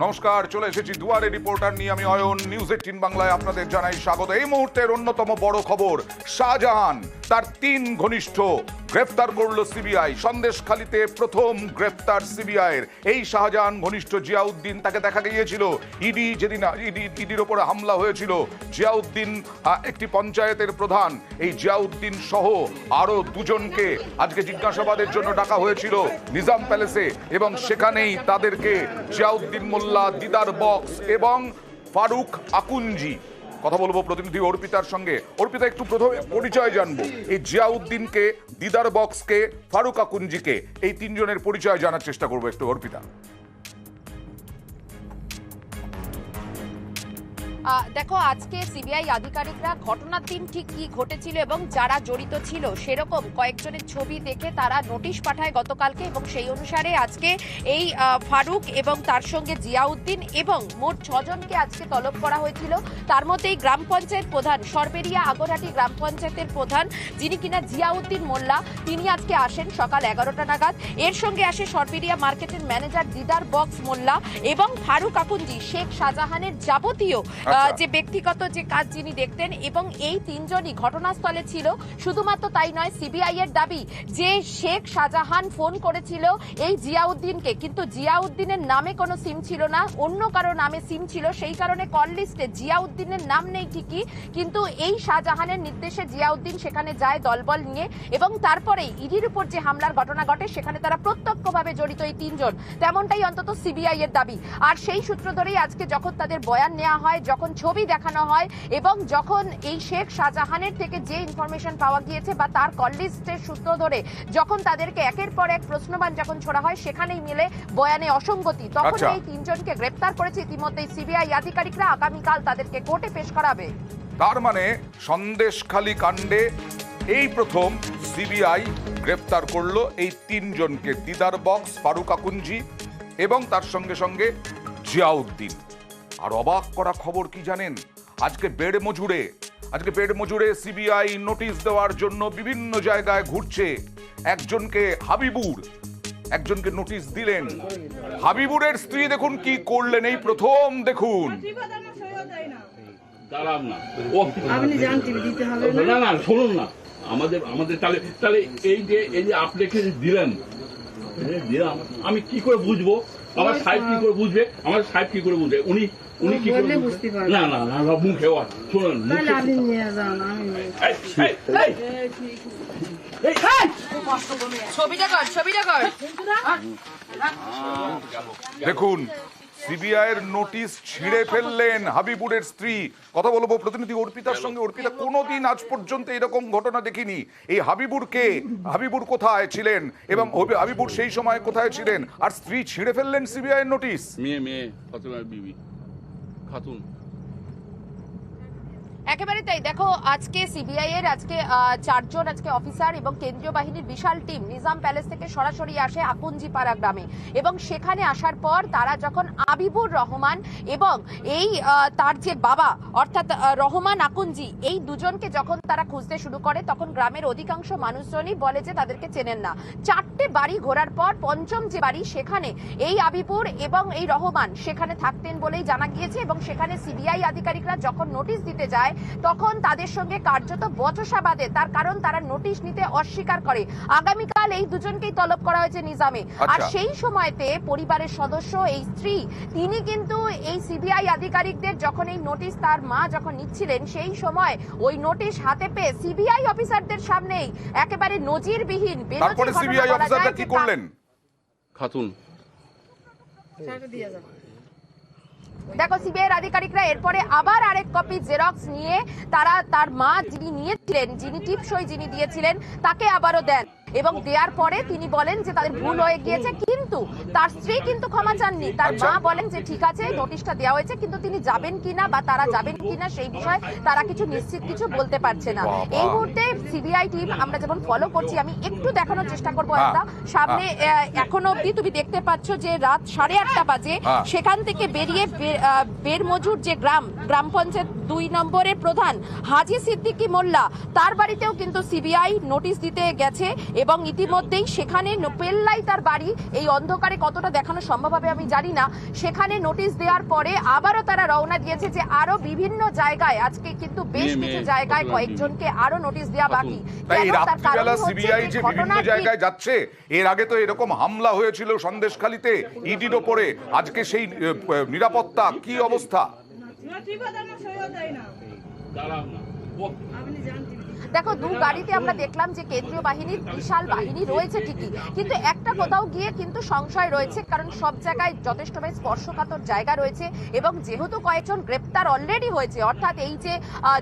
নমস্কার, চলে এসেছি দুয়ারে রিপোর্টার নিয়ে। আমি অয়ন, নিউজ 18 বাংলায় আপনাদের জানাই স্বাগত। এই মুহূর্তের অন্যতম বড় খবর, শাহজাহান তার 3 ঘনিষ্ঠ গ্রেফতার করলো সিবিআই। সন্দেশখালীতে প্রথম গ্রেফতার সিবিআইয়ের। এই শাহজাহান ঘনিষ্ঠ জিয়াউদ্দিন, তাকে দেখা গিয়েছিল ইডি যেদিন ইডির ওপরে হামলা হয়েছিল, জিয়াউদ্দিন একটি পঞ্চায়েতের প্রধান। এই জিয়াউদ্দিন সহ আরো দুজনকে আজকে জিজ্ঞাসাবাদের জন্য ডাকা হয়েছিল নিজাম প্যালেসে, এবং সেখানেই তাদেরকে জিয়াউদ্দিন মোল্লা, দিদার বক্স এবং ফারুক আকুঞ্জি। কথা বলবো প্রতিনিধি অর্পিতার সঙ্গে। অর্পিতা, একটু প্রথমে পরিচয় জানবো, এই জিয়াউদ্দিনকে, দিদার বক্সকে, ফারুক আকুঞ্জিকে, এই 3 জনের পরিচয় জানার চেষ্টা করবো একটু অর্পিতা। দেখো, আজকে সিবিআই আধিকারিকরা ঘটনার দিন ঠিক কি ঘটেছিল এবং যারা জড়িত ছিল সেরকম কয়েকজনের ছবি দেখে তারা নোটিশ পাঠায় গতকালকে, এবং সেই অনুসারে আজকে এই ফারুক এবং তার সঙ্গে জিয়াউদ্দিন এবং মোট 6 জনকে আজকে তলব করা হয়েছিল। তার মধ্যে এই গ্রাম পঞ্চায়েত প্রধান, সরবেরিয়া আগরহাটি গ্রাম পঞ্চায়েতের প্রধান, যিনি কিনা জিয়াউদ্দিন মোল্লা, তিনি আজকে আসেন সকাল 11টা নাগাদ। এর সঙ্গে আসে সরবেরিয়া মার্কেটের ম্যানেজার দিদার বক্স মোল্লা এবং ফারুক আকুঞ্জি, শেখ শাহজাহানের যাবতীয় যে ব্যক্তিগত যে কাজ যিনি দেখতেন, এবং এই 3 জনই ঘটনাস্থলে ছিল। শুধুমাত্র তাই নয়, সিবিআই এর দাবি যে শেখ শাহজাহান ফোন করেছিল এই জিয়াউদ্দিনকে, কিন্তু জিয়াউদ্দিনের নামে কোনো সিম ছিল না, অন্য কারো নামে সিম ছিল। সেই কারণে কল লিস্টে জিয়াউদ্দিনের নাম নেই ঠিকই, কিন্তু এই শাহজাহানের নির্দেশে জিয়াউদ্দিন সেখানে যায় দলবল নিয়ে, এবং তারপরেই ইডির উপর যে হামলার ঘটনা ঘটে সেখানে তারা প্রত্যক্ষভাবে জড়িত এই 3 জন, তেমনটাই অন্তত সিবিআই এর দাবি। আর সেই সূত্র ধরেই আজকে যখন তাদের বয়ান নেওয়া হয়, যখন ছবি দেখানো হয়, এবং যখন এই শেখ শাহজাহানের থেকে যে ইনফরমেশন পাওয়া গিয়েছে বা তার কল লিস্টের সূত্র ধরে যখন তাদেরকে একের পর এক প্রশ্নবান যখন ছোড়া হয়, সেখানেই মিলে বয়ানে অসঙ্গতি। তখন এই 3 জনকে গ্রেফতার করেছে ইতিমধ্যে সিবিআই আধিকারিকরা। আগামীকাল তাদেরকে কোর্টে পেশ করাবে। তার মানে সন্দেশখালী কাণ্ডে এই প্রথম সিবিআই গ্রেফতার করলো এই 3 জনকে, দিদার বক্স, ফারুক আকুঞ্জি এবং তার সঙ্গে সঙ্গে জিয়াউদ্দিন। আর অবাক করা খবর কি জানেন, আজকে বেড় মজুরে সিবিআই নোটিশ দেওয়ার জন্য বিভিন্ন জায়গায় ঘুরছে। একজনকে নোটিশ দিলেন। হাবিবুরের স্ত্রী দেখুন কি করলেন, এই প্রথম দেখুন। শুনুন না, আমাদের তাহলে এই যে আপনাকে দিলাম, আমি কি করে বুঝবো? আমার সাহেব কি করে বুঝবে? উনি কি করে বুঝতে পারবেন? না মুখে শুনুন, দেখুন সিবিআই এর নোটিশ ছিঁড়ে ফেললেন হাবিবুরের স্ত্রী। কথা বলবো প্রতিনিধি অর্পিতার সঙ্গে। অর্পিতা, কোনোদিন আজ পর্যন্ত এরকম ঘটনা দেখিনি। এই হাবিবুর কোথায় ছিলেন এবং হাবিবুর সেই সময় কোথায় ছিলেন, আর স্ত্রী ছিঁড়ে ফেললেন সিবিআই এর নোটিশ। মেয়ে ফাতেমা বিবি খাতুন। একেবারে তাই। দেখো, আজকে সিবিআই এর 4 জন অফিসার এবং কেন্দ্রীয় বাহিনীর বিশাল টিম নিজাম প্যালেস থেকে সরাসরি আসে আকুঞ্জি পাড়া গ্রামে, এবং সেখানে আসার পর তারা যখন আবিবুর রহমান এবং এই তার যে বাবা অর্থাৎ রহমান আকুঞ্জি, এই দুজনকে যখন তারা খুঁজতে শুরু করে, তখন গ্রামের অধিকাংশ মানুষজনই বলে যে তাদেরকে চেনেন না। 4টে বাড়ি ঘোরার পর পঞ্চম যে বাড়ি, সেখানে এই আবিবুর এবং এই রহমান সেখানে থাকতেন বলেই জানা গিয়েছে, এবং সেখানে সিবিআই আধিকারিকরা যখন নোটিশ দিতে যায় তখন তাদের সঙ্গে কার্যত বচসা বাঁধে। তার কারণ তারা নোটিশ নিতে অস্বীকার করে। আগামীকাল এই দুজনকেই তলব করা হয়েছে নিজামে। আর সেই সময়তে পরিবারের সদস্য, এই স্ত্রী, তিনি কিন্তু এই সিবিআই আধিকারিকদের যখন এই নোটিশ তার মা যখন নিচ্ছিলেন, সেই সময় ওই নোটিশ হাতে পেয়ে সিবিআই অফিসারদের সামনেই একেবারে নজিরবিহীন সিবিআই অফিসাররা কি করলেন? খাতুন দেখো, সিবিআই আধিকারিকরা এরপরে আবার আরেক কপি জেরক্স নিয়ে তারা তার মা যিনি নিয়েছিলেন, যিনি টিপসই যিনি দিয়েছিলেন, তাকে আবারও দেন, এবং দেওয়ার পরে তিনি বলেন যে তাদের ভুল হয়ে গিয়েছে। কিন্তু তার স্ত্রী কিন্তু ক্ষমা চাননি। তার মা বলেন যে ঠিক আছে, নোটিশটা দেওয়া হয়েছে, কিন্তু তিনি যাবেন কিনা বা তারা যাবেন কিনা সেই বিষয়ে তারা কিছু নিশ্চিত কিছু বলতে পারছে না। এই মুহূর্তে সিবিআই টিম আমরা যেমন ফলো করছি, আমি একটু দেখানোর চেষ্টা করবো। একটা সামনে এখনো অব্দি তুমি দেখতে পাচ্ছ যে রাত 8:30 বাজে সেখান থেকে বেরিয়ে বেড়মজুর যে গ্রাম পঞ্চায়েত 2 নম্বরের প্রধান হাজি সিদ্দিকী মোল্লা, তার বাড়িতেও কিন্তু সিবিআই নোটিশ দিতে গেছে, এবং ইতিমধ্যেই সেখানে পেল্লাই তার বাড়ি, এই অন্ধকারে কতটা দেখানো সম্ভব হবে আমি জানি না, সেখানে নোটিশ দেওয়ার পরে আবারও তারা রওনা দিয়েছে যে আরো বিভিন্ন জায়গায় আজকে কিন্তু বেশ কিছু জায়গায় কয়েকজনকে আরো নোটিশ দেওয়া বাকি। তাই কেন? তার কারণ রাত্রিবেলা হচ্ছে সিবিআই যে যে বিভিন্ন ঘটনার দিন- জায়গায় যাচ্ছে, এর আগে তো এরকম হামলা হয়েছিল সন্দেশখালীতে ইডির ওপরে, আজকে সেই নিরাপত্তা কি অবস্থা? দাঁড়াও না দেখো, দু গাড়িতে আমরা দেখলাম যে কেন্দ্রীয় বাহিনীর বিশাল বাহিনী রয়েছে ঠিকই, কিন্তু একটা কোথাও গিয়ে কিন্তু সংশয় রয়েছে, কারণ সব জায়গায় যথেষ্টভাবে স্পর্শকাতর জায়গা রয়েছে এবং যেহেতু কয়েকজন গ্রেপ্তার অলরেডি হয়েছে, অর্থাৎ এই যে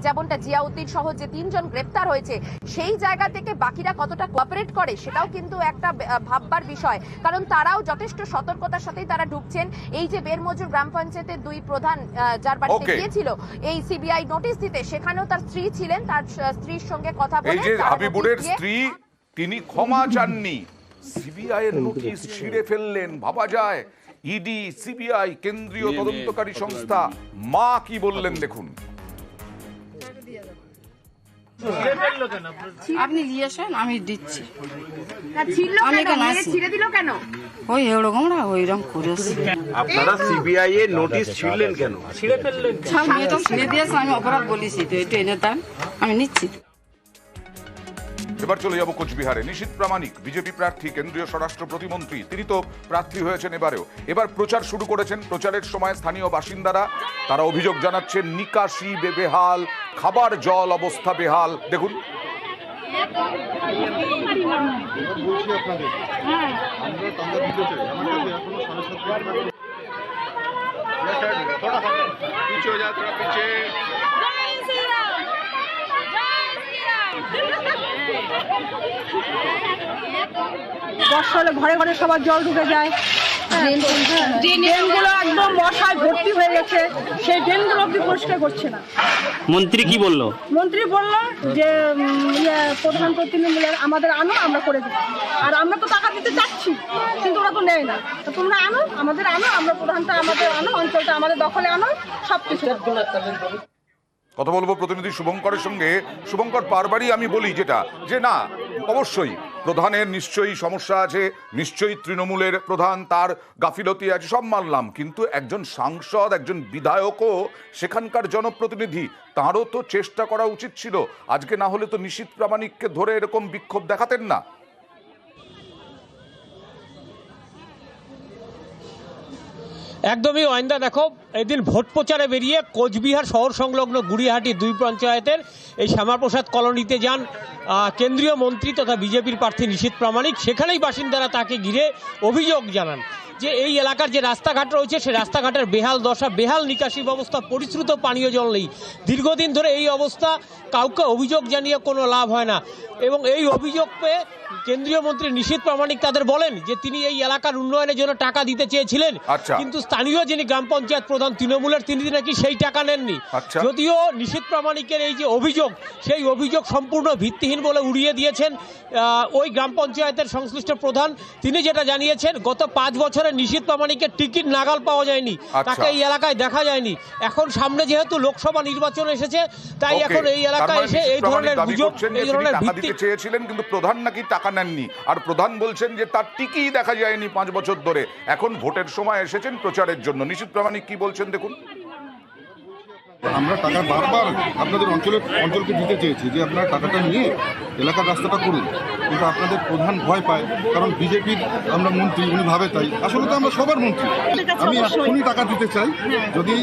যেমনটা জিয়াউদ্দিন সহ যে 3 জন গ্রেপ্তার হয়েছে, সেই জায়গা থেকে বাকিরা কতটা কোঅপারেট করে সেটাও কিন্তু একটা ভাববার বিষয়, কারণ তারাও যথেষ্ট সতর্কতার সাথেই তারা ঢুকছেন। এই যে বেরমজুর গ্রাম পঞ্চায়েতের 2 প্রধান যার বাড়িতে Okay. গিয়েছিল এই সিবিআই নোটিশ দিতে, সেখানেও তার স্ত্রী ছিলেন, তার স্ত্রীর সঙ্গে কথা এই বলে যে তারা হাবিবুরের নোটিশ দিয়ে- স্ত্রী, তিনি ক্ষমা চাননি, সিবিআই এর নোটিশ ছিঁড়ে ফেললেন। ভাবা যায়, ইডি, সিবিআই, কেন্দ্রীয় তদন্তকারী সংস্থা, মা কি বললেন দেখুন। আপনি দিয়েছেন, আমি দিচ্ছি। ছিড়লো আমি কেন? কেন মেরে আসি? ছিঁড়ে দিল কেন? ওই এরকমরা ওইরকম করেছি। আপনারা সিবিআই এর নোটিশ ছিঁড়লেন কেন? ছিঁড়ে ফেললেন কেন? সব মেয়েটা ছেড়ে দিয়েছে, আমি অপরাধ বলেছি তো এটা এনে দেন, আমি নিচ্ছি। এবার চলে যাব কোচবিহারে। নিশীথ প্রামাণিক বিজেপি প্রার্থী, কেন্দ্রীয় স্বরাষ্ট্র প্রতিমন্ত্রী, তিনি তো প্রার্থী হয়েছেন এবারেও। এবার প্রচার শুরু করেছেন। প্রচারের সময় স্থানীয় বাসিন্দারা তারা অভিযোগ জানাচ্ছেন নিকাশি বেহাল, খাবার জল অবস্থা বেহাল। দেখুন। বলছি আপনাদের আমরা টাকা দিতে চাই, আমার কাছে এখনো 7.5 পিছিয়ে হয়ে যা, তোরা পিছিয়ে। বর্ষা হলে ঘরে ঘরে সবার জল ঢুকে যায়। ড্রেনগুলো একদম মশায় ভর্তি হয়ে গেছে, সেই ড্রেনগুলো অব্দি পরিষ্কার করছে না। মন্ত্রী কি বললো? মন্ত্রী বললো যে প্রধান তৃণমূলের আমাদের আনো, আমরা করে দিই। আর আমরা তো টাকা দিতে চাচ্ছি, কিন্তু ওরা তো নেয় না। তো তোমরা আনো, আমাদের আনো, আমরা প্রধানটা আমাদের আনো, অঞ্চলটা আমাদের দখলে আনো, সব কিছু। কথা বলবো প্রতিনিধি শুভঙ্করের সঙ্গে। শুভঙ্কর, বারবারই আমি বলি যেটা, যে না, অবশ্যই প্রধানের নিশ্চয়ই সমস্যা আছে, নিশ্চয়ই তৃণমূলের প্রধান তার গাফিলতি আছে, সব মানলাম, কিন্তু একজন সাংসদ, একজন বিধায়কও সেখানকার জনপ্রতিনিধি, তারও তো চেষ্টা করা উচিত ছিল। আজকে না হলে তো নিশীথ প্রামাণিককে ধরে এরকম বিক্ষোভ দেখাতেন না। একদমই অয়ন্দা, দেখো এদিন ভোট প্রচারে বেরিয়ে কোচবিহার শহর সংলগ্ন গুড়িয়াহাটি 2 পঞ্চায়েতের এই শ্যামাপ্রসাদ কলোনিতে যান কেন্দ্রীয় মন্ত্রী তথা বিজেপির প্রার্থী নিশীথ প্রামাণিক। সেখানেই বাসিন্দারা তাকে ঘিরে অভিযোগ জানান যে এই এলাকার যে রাস্তাঘাট রয়েছে সেই রাস্তাঘাটের বেহাল দশা, বেহাল নিকাশি ব্যবস্থা, পরিশ্রুত পানীয় জল নেই। দীর্ঘদিন ধরে এই অবস্থা, কাউকে অভিযোগ জানিয়ে কোনো লাভ হয় না। এবং এই অভিযোগ পেয়ে কেন্দ্রীয় মন্ত্রী নিশীথ প্রামাণিক তাদের বলেন যে তিনি এই এলাকার উন্নয়নের জন্য টাকা দিতে চেয়েছিলেন, আচ্ছা। কিন্তু স্থানীয় যিনি গ্রাম পঞ্চায়েত প্রধান তৃণমূলের, তিনি নাকি সেই টাকা নেননি। আচ্ছা। যদিও নিশীথ প্রামাণিকের এই যে অভিযোগ, সেই অভিযোগ সম্পূর্ণ ভিত্তিহীন বলে উড়িয়ে দিয়েছেন ওই গ্রাম পঞ্চায়েতের সংশ্লিষ্ট প্রধান। তিনি যেটা জানিয়েছেন, গত 5 বছরে নিশীথ প্রামাণিকের টিকিট নাগাল পাওয়া যায়নি, আচ্ছা। তাকে এই এলাকায় দেখা যায়নি। এখন সামনে যেহেতু লোকসভা নির্বাচন এসেছে, তাই ওকে, এখন এই তার এলাকায় মানে এসে এই নিশীথ ধরনের প্রামাণিক দাবি গুজব, করছেন যে এই তিনি ধরনের টাকা ভিত্তি দিতে চেয়েছিলেন, কিন্তু প্রধান নাকি টাকা নেননি। আর প্রধান বলছেন যে তার টিকিই দেখা যায়নি 5 বছর ধরে। এখন ভোটের সময় এসেছেন প্রচারের জন্য। নিশীথ প্রামাণিক কি বলছেন দেখুন। আমরা টাকা বারবার আপনাদের অঞ্চলকে দিতে চেয়েছি যে আপনারা টাকাটা নিয়ে এলাকার রাস্তাটা করুন, কিন্তু আপনাদের প্রধান ভয় পায়, কারণ বিজেপির আমরা মন্ত্রী, উনি ভাবে তাই। আসলে তো আমরা সবার মন্ত্রী। আমি এখনই টাকা দিতে চাই, যদি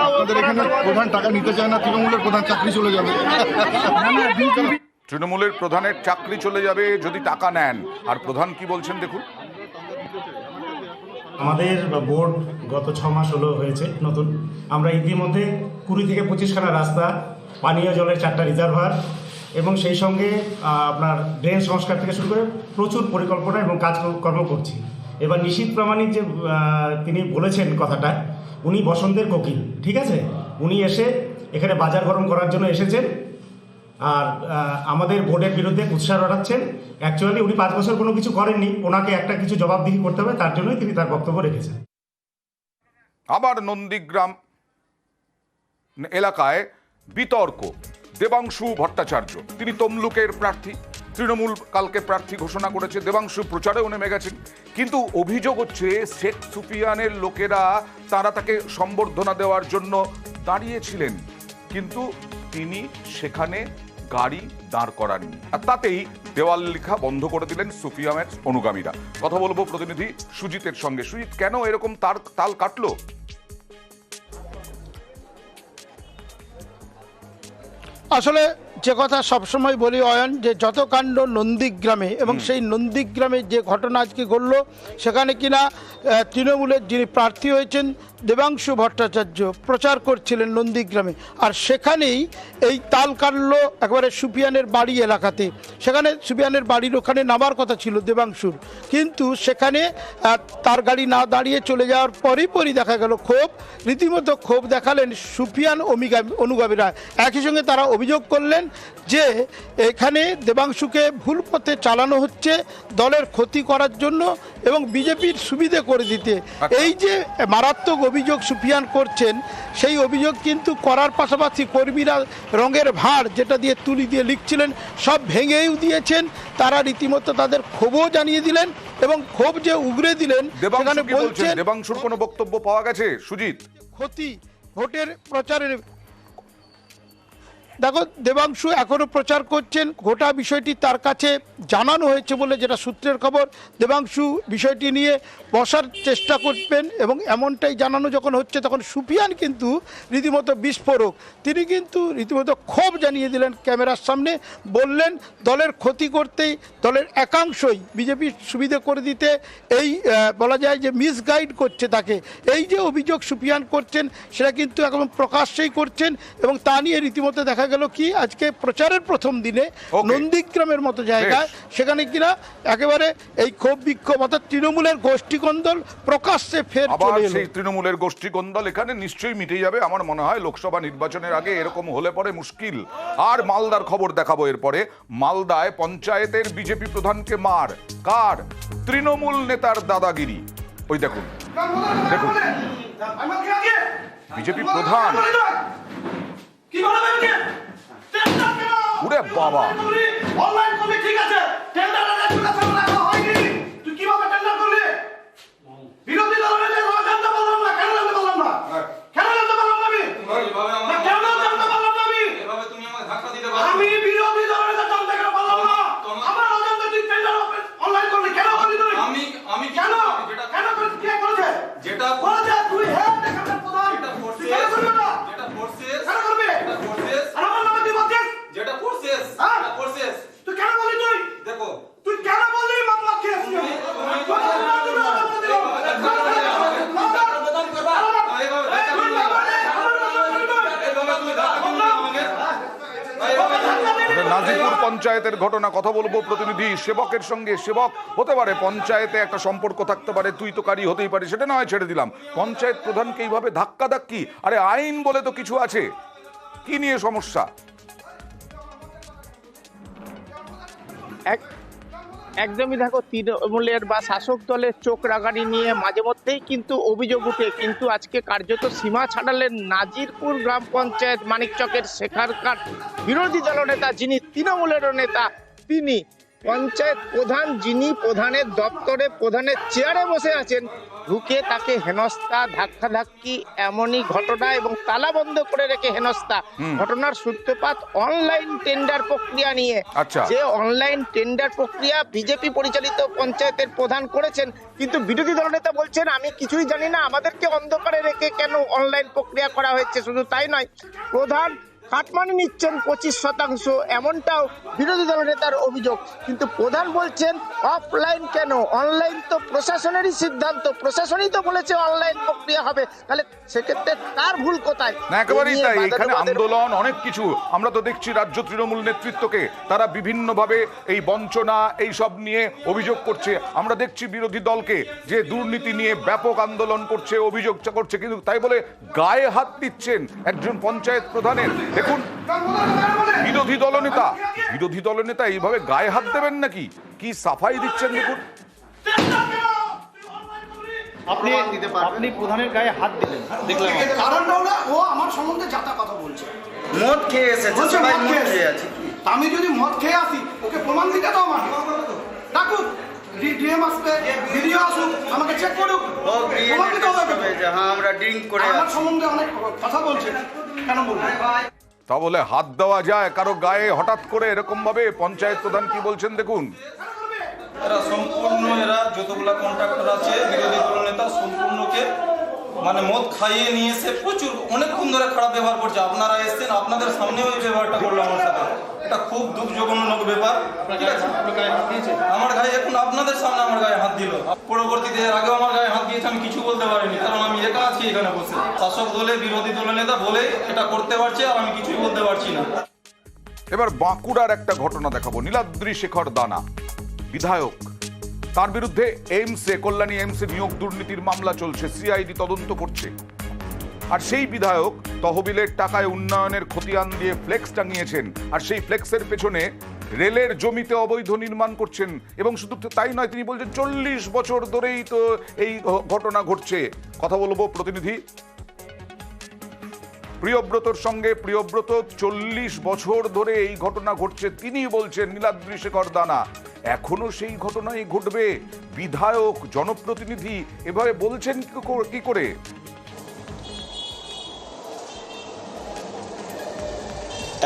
আপনাদের এখানে প্রধান টাকা নিতে চায় না, তৃণমূলের প্রধান চাকরি চলে যাবে। তৃণমূলের প্রধানের চাকরি চলে যাবে যদি টাকা নেন। আর প্রধান কি বলছেন দেখুন। আমাদের বোর্ড গত 6 মাস হলো হয়েছে নতুন। আমরা ইতিমধ্যে 20 থেকে 25খানা রাস্তা, পানীয় জলের 4টা রিজার্ভার এবং সেই সঙ্গে আপনার ড্রেন সংস্কার থেকে শুরু করে প্রচুর পরিকল্পনা এবং কাজকর্ম করছি। এবার নিশীথ প্রামাণিক যে তিনি বলেছেন কথাটা, উনি বসন্তের কোকিল, ঠিক আছে? উনি এসে এখানে বাজার গরম করার জন্য এসেছেন আর আমাদের বোর্ডের বিরুদ্ধে উৎসাহ বাড়াচ্ছেন। অ্যাকচুয়ালি উনি 5 বছর কোনো কিছু করেননি, ওনাকে একটা কিছু জবাবদিহি করতে হবে, তার জন্যই তিনি তার বক্তব্য রেখেছেন। আবার নন্দীগ্রাম এলাকায় বিতর্ক। দেবাংশু ভট্টাচার্য, তিনি তমলুকের প্রার্থী, তৃণমূল কালকে প্রার্থী ঘোষণা করেছে, দেবাংশু প্রচারেও নেমে গেছেন, কিন্তু অভিযোগ হচ্ছে শেখ সুফিয়ানের লোকেরা তারা তাকে সম্বর্ধনা দেওয়ার জন্য দাঁড়িয়েছিলেন, কিন্তু তিনি সেখানে গাড়ি দাঁড় করাননি, আর তাতেই দেওয়াল লেখা বন্ধ করে দিলেন সুফিয়ানের অনুগামীরা। কথা বলবো প্রতিনিধি সুজিতের সঙ্গে। সুজিত, কেন এরকম তাল কাটলো? আসলে যে কথা সবসময় বলি অয়ন, যে যত কাণ্ড নন্দীগ্রামে, এবং সেই নন্দীগ্রামে যে ঘটনা আজকে ঘটল, সেখানে কিনা তৃণমূলের যিনি প্রার্থী হয়েছেন দেবাংশু ভট্টাচার্য প্রচার করছিলেন নন্দীগ্রামে, আর সেখানেই এই তাল কাটল একেবারে সুফিয়ানের বাড়ি এলাকাতে। সেখানে সুফিয়ানের বাড়ির ওখানে নামার কথা ছিল দেবাংশুর, কিন্তু সেখানে তার গাড়ি না দাঁড়িয়ে চলে যাওয়ার পরই দেখা গেল রীতিমতো ক্ষোভ দেখালেন সুফিয়ান অনুগামীরা। একই সঙ্গে তারা অভিযোগ করলেন যে এখানে দেবাংশুকে ভুল পথে চালানো হচ্ছে দলের ক্ষতি করার জন্য এবং বিজেপির সুবিধে করে দিতে। এই যে মারাত্মক অভিযোগ সুফিয়ান করছেন, সেই অভিযোগ কিন্তু করার পাশাপাশি কর্মীরা রঙের ভাঁড় যেটা দিয়ে তুলি দিয়ে লিখছিলেন সব ভেঙেও দিয়েছেন। তারা রীতিমতো তাদের ক্ষোভও জানিয়ে দিলেন এবং ক্ষোভ যে উগরে দিলেন, সেখানে বলছেন দেবাংশুর কোনো বক্তব্য পাওয়া গেছে সুজিত? ক্ষতি ভোটের প্রচারের, দেখো দেবাংশু এখনও প্রচার করছেন, গোটা বিষয়টি তার কাছে জানানো হয়েছে বলে যেটা সূত্রের খবর। দেবাংশু বিষয়টি নিয়ে বসার চেষ্টা করবেন এবং এমনটাই জানানো যখন হচ্ছে, তখন সুফিয়ান কিন্তু রীতিমতো বিস্ফোরক। তিনি কিন্তু রীতিমতো ক্ষোভ জানিয়ে দিলেন ক্যামেরার সামনে, বললেন দলের ক্ষতি করতেই দলের একাংশই বিজেপির সুবিধে করে দিতে এই বলা যায় যে মিসগাইড করছে তাকে। এই যে অভিযোগ সুফিয়ান করছেন সেটা কিন্তু এখন প্রকাশ্যেই করছেন, এবং তা নিয়ে রীতিমতো দেখা গেল কি আজকে প্রচারের প্রথম দিনে নন্দীগ্রামের মতো জায়গায় সেখানে কিনা একেবারে এই ক্ষোভ বিক্ষোভ অর্থাৎ তৃণমূলের গোষ্ঠীকন্দল প্রকাশ্যে ফের চলে এলো। সেই তৃণমূলের গোষ্ঠীকন্দল এখানে নিশ্চয়ই মিটে যাবে আমার মনে হয় লোকসভা নির্বাচনের আগে। এরকম হলে পরে মুশকিল। আর মালদার খবর দেখাবো এরপরে। মালদায় পঞ্চায়েতের বিজেপি প্রধানকে মার, কার? তৃণমূল নেতার দাদাগিরি। ওই দেখুন দেখুন বিজেপি প্রধান, উরে বাবা, নাজিপুর পঞ্চায়েতের ঘটনা। কথা বলবো প্রতিনিধি সেবকের সঙ্গে। সেবক, হতে পারে পঞ্চায়েতে একটা সম্পর্ক থাকতে পারে, তুই তো কারি হতেই পারে, সেটা নয় ছেড়ে দিলাম, পঞ্চায়েত প্রধানকে এইভাবে ধাক্কি, আরে আইন বলে তো কিছু আছে, কি নিয়ে সমস্যা? একদমই দেখো, তৃণমূলের বা শাসক দলের চোখ রাগানি নিয়ে মাঝে মধ্যেই কিন্তু অভিযোগ উঠে, কিন্তু আজকে কার্যত সীমা ছাড়ালেন নাজিরপুর গ্রাম পঞ্চায়েত মানিকচকের শেখারকার বিরোধী দলনেতা, যিনি তৃণমূলেরও নেতা। তিনি পঞ্চায়েত প্রধান, যিনি প্রধানের দপ্তরে প্রধানের চেয়ারে বসে আছেন, ঢুকে তাকে হেনস্থা, ধাক্কাধাক্কি, এমনই ঘটনা এবং তালা বন্ধ করে রেখে হেনস্থা। ঘটনার সূত্রপাত অনলাইন টেন্ডার প্রক্রিয়া নিয়ে। যে অনলাইন টেন্ডার প্রক্রিয়া বিজেপি পরিচালিত পঞ্চায়েতের প্রধান করেছেন, কিন্তু বিরোধী দলনেতা বলছেন আমি কিছুই জানি না, আমাদেরকে অন্ধকারে রেখে কেন অনলাইন প্রক্রিয়া করা হয়েছে। শুধু তাই নয়, প্রধান কাটমানি নিচ্ছেন 25%, এমনটাও বিরোধী দলনেতার অভিযোগ। কিন্তু প্রধান বলছেন অফলাইন কেন, অনলাইন তো প্রশাসনেরই সিদ্ধান্ত, প্রশাসনই তো বলেছে অনলাইন প্রক্রিয়া হবে, তাহলে সেক্ষেত্রে তার ভুল কোথায়? না, একেবারেই তাই। এখানে আন্দোলন অনেক কিছু আমরা তো দেখছি। রাজ্য তৃণমূল নেতৃত্বকে তারা বিভিন্নভাবে এই বঞ্চনা এই সব নিয়ে অভিযোগ করছে। আমরা দেখছি বিরোধী দলকে যে দুর্নীতি নিয়ে ব্যাপক আন্দোলন করছে, অভিযোগ করছে, কিন্তু তাই বলে গায়ে হাত দিচ্ছেন একজন পঞ্চায়েত প্রধানের। দেখুন বিরোধী দলনেতা এইভাবে গায়ে হাত দেবেন নাকি? কি সাফাই দিচ্ছেন দেখুন। আপনি প্রধানের গায়ে হাত দিলেন, দেখলাম। ও আমার সম্বন্ধে যাতা কথা বলছে, মদ খেয়ে এসেছে, আমি যদি মদ খেয়ে আসি ওকে প্রমাণ দিতে তো আমার ডাকুক, ডিএম আসবে, ভিডিও আসুক, আমাকে চেক করুক, প্রমাণ দিতে হবে যে হ্যাঁ আমরা ড্রিঙ্ক করে আমার সম্বন্ধে অনেক কথা বলছে, কেন বলবো? তা বলে হাত দেওয়া যায় কারো গায়ে হঠাৎ করে এরকম ভাবে? পঞ্চায়েত প্রধান কি বলছেন দেখুন। এরা সম্পূর্ণ, এরা যতগুলা কন্ট্রাক্টর আছে বিরোধী দলনেতা সম্পূর্ণকে মানে মদ খাইয়ে নিয়ে এসে প্রচুর অনেকক্ষণ ধরে খারাপ ব্যবহার করছে। আপনারা এসছেন, আপনাদের সামনেও এই ব্যবহারটা করলো আমার সাথে। এটা খুব দুঃখজনক ব্যাপার। ঠিক আছে, আমার গায়ে এখন আপনাদের সামনে আমার গায়ে হাত দিল, পরবর্তীতে এর আগেও আমার গায়ে হাত দিয়েছে, আমি কিছু বলতে পারিনি, কারণ আমি একা আছি এখানে বসে। শাসক দলে বিরোধী দলনেতা বলে এটা করতে পারছে, আর আমি কিছুই বলতে পারছি না। এবার বাঁকুড়ার একটা ঘটনা দেখাবো। নীলাদ্রি শেখর দানা বিধায়ক, তার বিরুদ্ধে কল্যাণী এইমসে নিয়োগ দুর্নীতির মামলা চলছে, সিআইডি তদন্ত করছে। আর সেই বিধায়ক তহবিলের টাকায় উন্নয়নের খতিয়ান দিয়ে ফ্লেক্স টাঙিয়েছেন, আর সেই ফ্লেক্সের পেছনে রেলের জমিতে অবৈধ নির্মাণ করছেন। এবং শুধু তাই নয়, তিনি বলছেন 40 বছর ধরেই তো এই ঘটনা ঘটছে। কথা বলবো প্রতিনিধি প্রিয়ব্রতর সঙ্গে। প্রিয়ব্রত, 40 বছর ধরে এই ঘটনা ঘটছে, তিনি বলছেন নীলাদ্রি শেখর দানা এখনো সেই ঘটনাই ঘটবে। বিধায়ক, জনপ্রতিনিধি এভাবে বলছেন কি করে?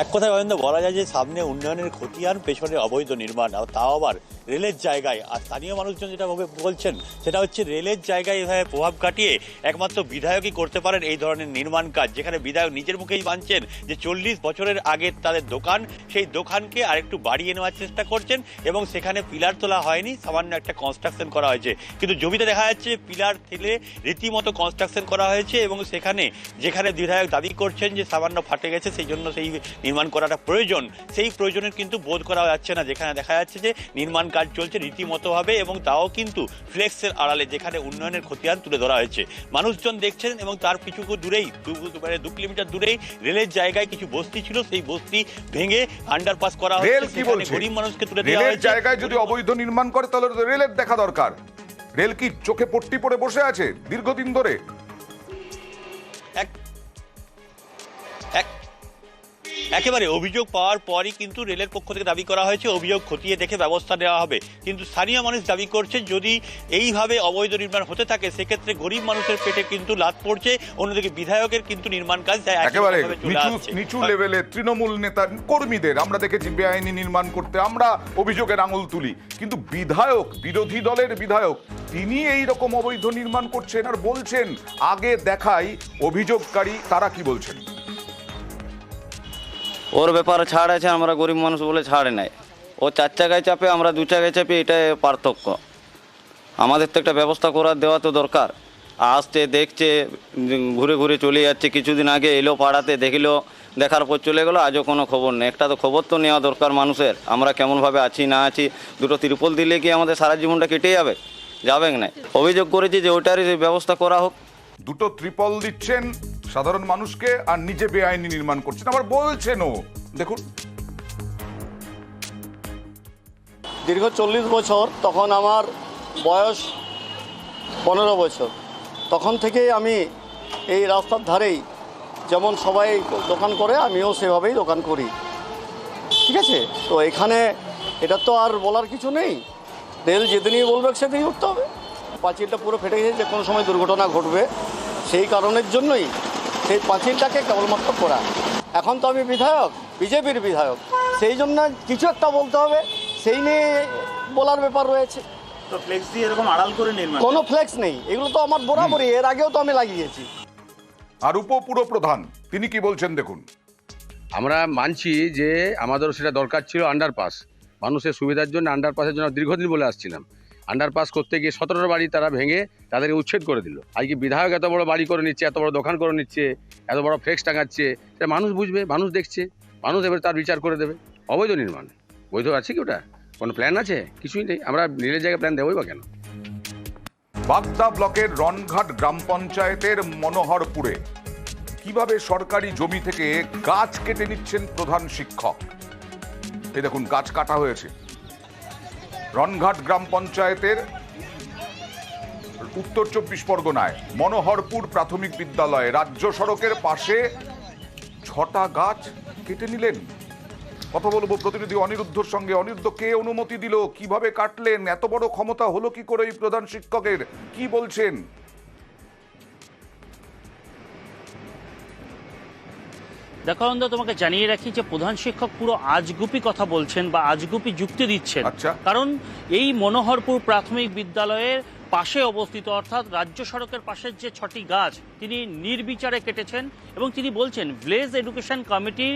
এক কথায় অয়ন বলা যায় যে সামনে উন্নয়নের খতিয়ান, পেছনে অবৈধ নির্মাণ, তাও আবার রেলের জায়গায়। আর স্থানীয় মানুষজন যেটা বলছেন সেটা হচ্ছে রেলের জায়গায় এভাবে প্রভাব কাটিয়ে একমাত্র বিধায়কই করতে পারেন এই ধরনের নির্মাণ কাজ, যেখানে বিধায়ক নিজের মুখেই মানছেন যে 40 বছরের আগে তাদের দোকান, সেই দোকানকে আরেকটু বাড়িয়ে নেওয়ার চেষ্টা করছেন এবং সেখানে পিলার তোলা হয়নি, সামান্য একটা কনস্ট্রাকশন করা হয়েছে। কিন্তু জমিতে দেখা যাচ্ছে পিলার থেকে রীতিমতো কনস্ট্রাকশন করা হয়েছে এবং সেখানে যেখানে বিধায়ক দাবি করছেন যে সামান্য ফাটে গেছে, সেই জন্য সেই নির্মাণ করাটা প্রয়োজন, সেই প্রয়োজনের কিন্তু বোধ করা যাচ্ছে না। যেখানে দেখা যাচ্ছে যে নির্মাণ কাজ চলছে রীতিমতোভাবে এবং তাও কিন্তু ফ্লেক্সের আড়ালে, যেখানে উন্নয়নের খতিয়ান তুলে ধরা হয়েছে। মানুষজন দেখছেন এবং তার কিছু দূরেই 2 কিলোমিটার দূরেই রেলের জায়গায় কিছু বস্তি ছিল, সেই বস্তি ভেঙে আন্ডারপাস করা হয়েছে, গরিব মানুষকে তুলে দেওয়া হয়েছে। জায়গায় যদি অবৈধ নির্মাণ করে তাহলে রেলের দেখা দরকার। রেল কি চোখে পট্টি পড়ে বসে আছে দীর্ঘদিন ধরে? একেবারে অভিযোগ পাওয়ার পরই কিন্তু রেলের পক্ষ থেকে দাবি করা হয়েছে অভিযোগ খতিয়ে দেখে ব্যবস্থা নেওয়া হবে। কিন্তু স্থানীয় মানুষ দাবি করছে যদি এইভাবে অবৈধ নির্মাণ হতে থাকে সেক্ষেত্রে গরিব মানুষের পেটে কিন্তু লাত পড়ছে, অন্যদিকে বিধায়কের কিন্তু নির্মাণ কাজ একেবারে নিচু লেভেলে তৃণমূল নেতা কর্মীদের আমরা দেখেছি বেআইনি নির্মাণ করতে, আমরা অভিযোগের আঙুল তুলি। কিন্তু বিধায়ক, বিরোধী দলের বিধায়ক, তিনি এই রকম অবৈধ নির্মাণ করছেন আর বলছেন আগে দেখাই অভিযোগকারী তারা কি বলছেন। ওর ব্যাপারে ছাড় আছে, আমরা গরিব মানুষ বলে ছাড়ে নাই। ও 4 চাকায় চাপে, আমরা 2 চাকায় চাপি, এটাই পার্থক্য। আমাদের তো একটা ব্যবস্থা করার দেওয়া তো দরকার। আসছে, দেখছে, ঘুরে ঘুরে চলে যাচ্ছে। কিছুদিন আগে এলো পাড়াতে, দেখিলো, দেখার পর চলে গেলো, আজও কোনো খবর নেই। একটা তো খবর তো নেওয়া দরকার মানুষের, আমরা কেমনভাবে আছি না আছি। 2টো ত্রিপল দিলে কি আমাদের সারা জীবনটা কেটে যাবে? যাবে না। অভিযোগ করেছি যে ওইটারই ব্যবস্থা করা হোক। 2টো ত্রিপল দিচ্ছেন সাধারণ মানুষকে আর নিজে বেআইনি নির্মাণ করছেন, আবার বলছেনও। দেখুন, দীর্ঘ 40 বছর, তখন আমার বয়স 15 বছর। তখন থেকেই আমি এই রাস্তার ধারেই যেমন সবাই দোকান করে, আমিও সেভাবেই দোকান করি। ঠিক আছে, তো এখানে এটা তো আর বলার কিছু নেই। রেল যেদিনই বলবে সেদিনই উঠতে হবে। পাঁচিলটা পুরো ফেটে গেছে, যে কোনো সময় দুর্ঘটনা ঘটবে, সেই কারণের জন্যই সেই পাঁচিলটাকে কেবলমাত্র করা। এখন তো আমি বিধায়ক, বিজেপির বিধায়ক, সেই জন্য কিছু একটা বলতে হবে, সেই নিয়ে বলার ব্যাপার রয়েছে। তো ফ্লেক্স দিয়ে এরকম আড়াল করে নির্মাণ, কোনো ফ্লেক্স নেই, এগুলো তো আমার বরাবরই, এর আগেও তো আমি লাগিয়েছি। আর উপপুরপ্রধান তিনি কি বলছেন দেখুন। আমরা মানছি যে আমাদেরও সেটা দরকার ছিল, আন্ডারপাস মানুষের সুবিধার জন্য, আন্ডারপাসের জন্য দীর্ঘদিন বলে আসছিলাম। আন্ডারপাস করতে গিয়ে 17টা বাড়ি তারা ভেঙে তাদেরকে উচ্ছেদ করে দিল। আজকে বিধায়ক এত বড় বাড়ি করে নিচ্ছে, এত বড় দোকান করে নিচ্ছে, এত বড় ফ্লেক্স টাঙাচ্ছে, সেটা মানুষ বুঝবে, মানুষ দেখছে, মানুষ এবার তার বিচার করে দেবে। অবৈধ নির্মাণ, বৈধ আছে কি ওটা? কোনো প্ল্যান আছে? কিছুই নেই। আমরা নীলের জায়গায় প্ল্যান দেবই বা কেন? বাগদা ব্লকের রনঘাট গ্রাম পঞ্চায়েতের মনোহরপুরে কিভাবে সরকারি জমি থেকে গাছ কেটে নিচ্ছেন প্রধান শিক্ষক। এই দেখুন, গাছ কাটা হয়েছে। রনঘাট গ্রাম পঞ্চায়েতের উত্তর 24 পরগনায় মনোহরপুর প্রাথমিক বিদ্যালয়ে রাজ্য সড়কের পাশে 6টা গাছ কেটে নিলেন। কথা বলবো প্রতিনিধি অনিরুদ্ধর সঙ্গে। অনিরুদ্ধ, কে অনুমতি দিল, কিভাবে কাটলেন, এত বড় ক্ষমতা হলো কি করে এই প্রধান শিক্ষকের, কি বলছেন? দেখো অনন্ত, তোমাকে জানিয়ে রাখি যে প্রধান শিক্ষক পুরো আজগুপি কথা বলছেন বা আজগুপি যুক্তি দিচ্ছেন। কারণ এই মনোহরপুর প্রাথমিক বিদ্যালয়ের পাশে অবস্থিত অর্থাৎ রাজ্য সড়কের পাশের যে 6টি গাছ তিনি নির্বিচারে কেটেছেন এবং তিনি বলছেন ভিলেজ এডুকেশন কমিটি